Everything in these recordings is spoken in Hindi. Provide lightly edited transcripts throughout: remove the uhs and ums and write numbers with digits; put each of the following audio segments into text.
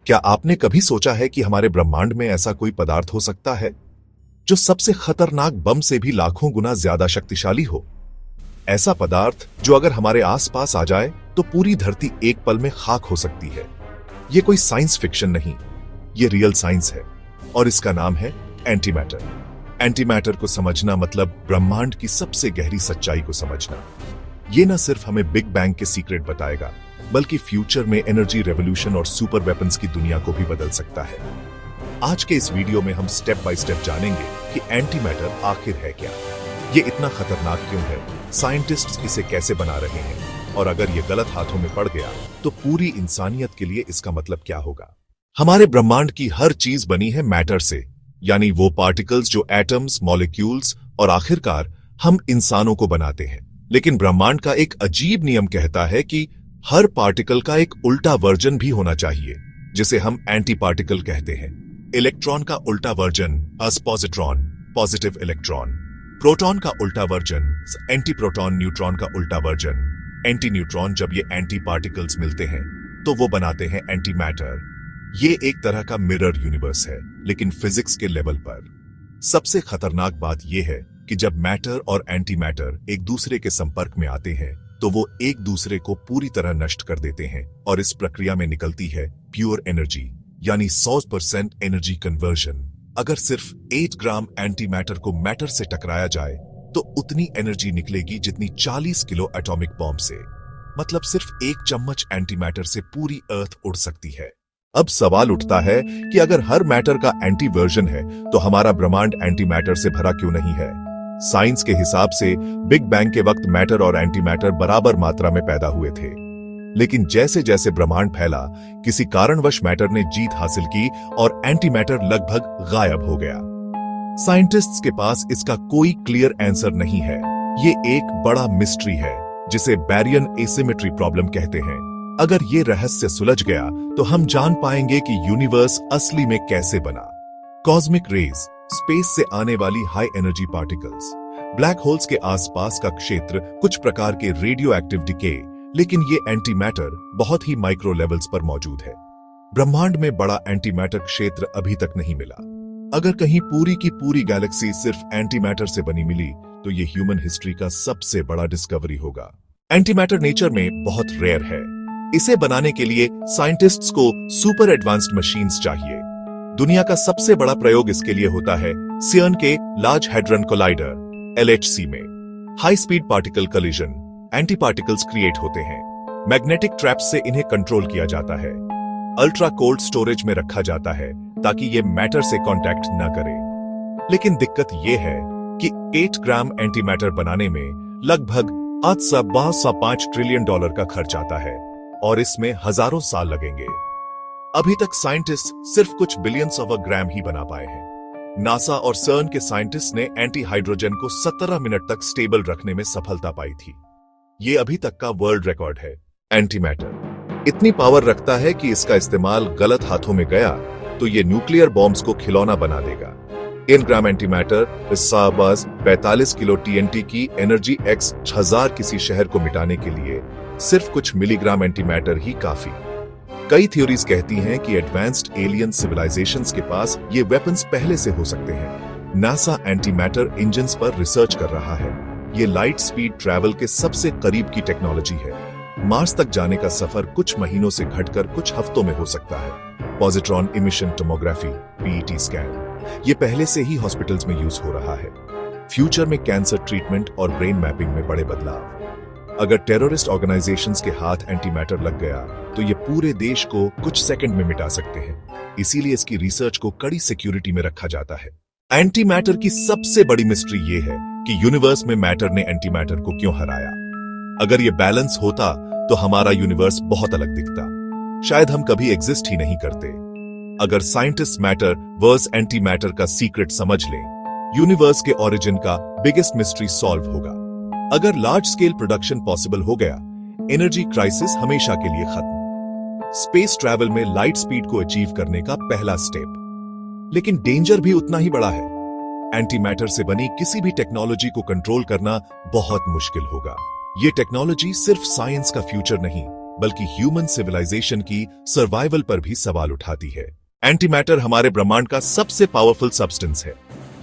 क्या आपने कभी सोचा है कि हमारे ब्रह्मांड में ऐसा कोई पदार्थ हो सकता है जो सबसे खतरनाक बम से भी लाखों गुना ज्यादा शक्तिशाली हो? ऐसा पदार्थ जो अगर हमारे आसपास आ जाए तो पूरी धरती एक पल में खाक हो सकती है। ये कोई साइंस फिक्शन नहीं, ये रियल साइंस है और इसका नाम है एंटी मैटर। एंटी मैटर को समझना मतलब ब्रह्मांड की सबसे गहरी सच्चाई को समझना। ये न सिर्फ हमें बिग बैंग के सीक्रेट बताएगा, बल्कि फ्यूचर में एनर्जी रेवोल्यूशन और सुपर वेपन्स की दुनिया को भी बदल सकता है। आज के इस वीडियो में हम स्टेप बाय स्टेप जानेंगे कि एंटी मैटर आखिर है क्या, ये इतना खतरनाक क्यों है, साइंटिस्ट्स इसे कैसे बना रहे हैं और अगर ये गलत हाथों में पड़ गया तो पूरी इंसानियत के लिए इसका मतलब क्या होगा। हमारे ब्रह्मांड की हर चीज बनी है मैटर से, यानी वो पार्टिकल्स जो एटम्स, मॉलिक्यूल्स और आखिरकार हम इंसानों को बनाते हैं। लेकिन ब्रह्मांड का एक अजीब नियम कहता है कि हर पार्टिकल का एक उल्टा वर्जन भी होना चाहिए, जिसे हम एंटी पार्टिकल कहते हैं। इलेक्ट्रॉन का उल्टा version positron, positive electron. Proton का उल्टा वर्जन एंटी प्रोटॉन। न्यूट्रॉन का उल्टा वर्जन एंटी न्यूट्रॉन। जब ये एंटी पार्टिकल्स मिलते हैं तो वो बनाते हैं एंटी मैटर। ये एक तरह का मिरर यूनिवर्स है, लेकिन फिजिक्स के लेवल पर। सबसे खतरनाक बात यह है कि जब मैटर और एंटी मैटर एक दूसरे के संपर्क में आते हैं तो वो एक दूसरे को पूरी तरह नष्ट कर देते हैं और इस प्रक्रिया में निकलती है प्योर एनर्जी, यानी 100% एनर्जी कन्वर्जन। अगर सिर्फ 8 ग्राम एंटी मैटर को मैटर से टकराया जाए तो उतनी एनर्जी निकलेगी जितनी 40 किलो एटॉमिक बॉम्ब से। मतलब सिर्फ एक चम्मच एंटी मैटर से पूरी अर्थ उड़ सकती है। अब सवाल उठता है कि अगर हर मैटर का एंटी वर्जन है तो हमारा ब्रह्मांड एंटी मैटर से भरा क्यों नहीं है? साइंस के हिसाब से बिग बैंग के वक्त मैटर और एंटी मैटर बराबर मात्रा में पैदा हुए थे, लेकिन जैसे जैसे ब्रह्मांड फैला, किसी कारणवश मैटर ने जीत हासिल की और एंटी मैटर लगभग गायब हो गया। साइंटिस्ट्स के पास इसका कोई क्लियर आंसर नहीं है। ये एक बड़ा मिस्ट्री है जिसे बैरियन एसिमेट्री प्रॉब्लम कहते हैं। अगर ये रहस्य सुलझ गया तो हम जान पाएंगे कि यूनिवर्स असली में कैसे बना। कॉस्मिक रेज, स्पेस से आने वाली high energy particles, black holes के आसपास का क्षेत्र, कुछ प्रकार के रेडियो एक्टिव डिके। लेकिन ये एंटी मैटर बहुत ही माइक्रो लेवल्स पर मौजूद है। ब्रह्मांड में बड़ा एंटी मैटर क्षेत्र अभी तक नहीं मिला। अगर कहीं पूरी की पूरी गैलेक्सी सिर्फ एंटी मैटर से बनी मिली तो ये ह्यूमन हिस्ट्री का सबसे बड़ा डिस्कवरी होगा। एंटी मैटर नेचर में बहुत रेयर है। इसे बनाने के लिए साइंटिस्ट्स को सुपर एडवांस्ड मशीन्स चाहिए। दुनिया का सबसे बड़ा प्रयोग इसके लिए होता है सियर्न के लार्ज हैड्रन कोलाइडर LHC में। High speed particle collision, anti particles create होते हैं। मैग्नेटिक ट्रैप्स से इन्हें कंट्रोल किया जाता है। अल्ट्रा कोल्ड स्टोरेज में रखा जाता है ताकि ये मैटर से कांटेक्ट न करे। लेकिन दिक्कत ये है कि 8 ग्राम एंटी मैटर बनाने में लगभग 8.5 ट्रिलियन डॉलर का खर्च आता है और इसमें हजारों साल लगेंगे। अभी तक साइंटिस्ट सिर्फ कुछ बिलियंस ऑफ अ ग्राम ही बना पाए हैं। नासा और सर्न के साइंटिस्ट ने एंटी हाइड्रोजन को 17 मिनट तक स्टेबल रखने में सफलता पाई थी। ये अभी तक का वर्ल्ड रिकॉर्ड है। एंटी मैटर इतनी पावर रखता है कि इसका इस्तेमाल गलत हाथों में गया तो ये न्यूक्लियर बॉम्ब्स को खिलौना बना देगा। 1 ग्राम एंटी मैटर 45 किलो TNT की एनर्जी x 1000 किसी शहर को मिटाने के लिए सिर्फ कुछ मिलीग्राम एंटी मैटर ही काफी। कई थ्योरीज कहती हैं कि एडवांस्ड एलियन सिविलाइजेशंस के पास ये वेपन्स पहले से हो सकते हैं। नासा एंटी मैटर इंजन्स पर रिसर्च कर रहा है। ये लाइट स्पीड ट्रैवल के सबसे करीब की टेक्नोलॉजी है। मार्स तक जाने का सफर कुछ महीनों से घटकर कुछ हफ्तों में हो सकता है। Positron emission tomography PET scan ये पहले से ही हॉस्पिटल्स में यूज हो रहा है। फ्यूचर में कैंसर ट्रीटमेंट और ब्रेन मैपिंग में बड़े बदलाव। अगर टेररिस्ट ऑर्गेनाइजेशंस के हाथ एंटी मैटर लग गया तो ये पूरे देश को कुछ सेकंड में मिटा सकते हैं। इसीलिए इसकी रिसर्च को कड़ी सिक्योरिटी में रखा जाता है। एंटी मैटर की सबसे बड़ी मिस्ट्री ये है कि यूनिवर्स में मैटर ने एंटी मैटर को क्यों हराया। अगर ये बैलेंस होता तो हमारा यूनिवर्स बहुत अलग दिखता। शायद हम कभी एग्जिस्ट ही नहीं करते। अगर scientist matter versus anti matter का सीक्रेट समझ लें, यूनिवर्स के ओरिजिन का बिगेस्ट मिस्ट्री सॉल्व होगा। अगर लार्ज स्केल प्रोडक्शन पॉसिबल हो गया, एनर्जी क्राइसिस हमेशा के लिए खत्म। स्पेस ट्रैवल में लाइट स्पीड को अचीव करने का पहला स्टेप। लेकिन डेंजर भी उतना ही बड़ा है। एंटी मैटर से बनी किसी भी टेक्नोलॉजी को कंट्रोल करना बहुत मुश्किल होगा। ये टेक्नोलॉजी सिर्फ साइंस का फ्यूचर नहीं, बल्कि ह्यूमन सिविलाइजेशन की सर्वाइवल पर भी सवाल उठाती है। एंटी मैटर हमारे ब्रह्मांड का सबसे पावरफुल सब्सटेंस है।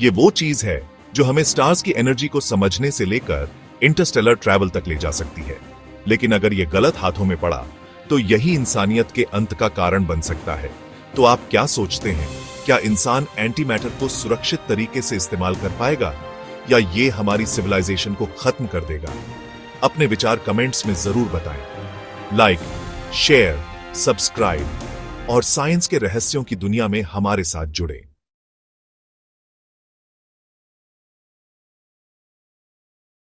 ये वो चीज है जो हमें स्टार्स की एनर्जी को समझने से लेकर इंटरस्टेलर ट्रैवल तक ले जा सकती है। लेकिन अगर ये गलत हाथों में पड़ा तो यही इंसानियत के अंत का कारण बन सकता है। तो आप क्या सोचते हैं? क्या इंसान एंटी मैटर को सुरक्षित तरीके से इस्तेमाल कर पाएगा या ये हमारी सिविलाइजेशन को खत्म कर देगा? अपने विचार कमेंट्स में जरूर बताएं। लाइक, शेयर, सब्सक्राइब और साइंस के रहस्यों की दुनिया में हमारे साथ जुड़ें।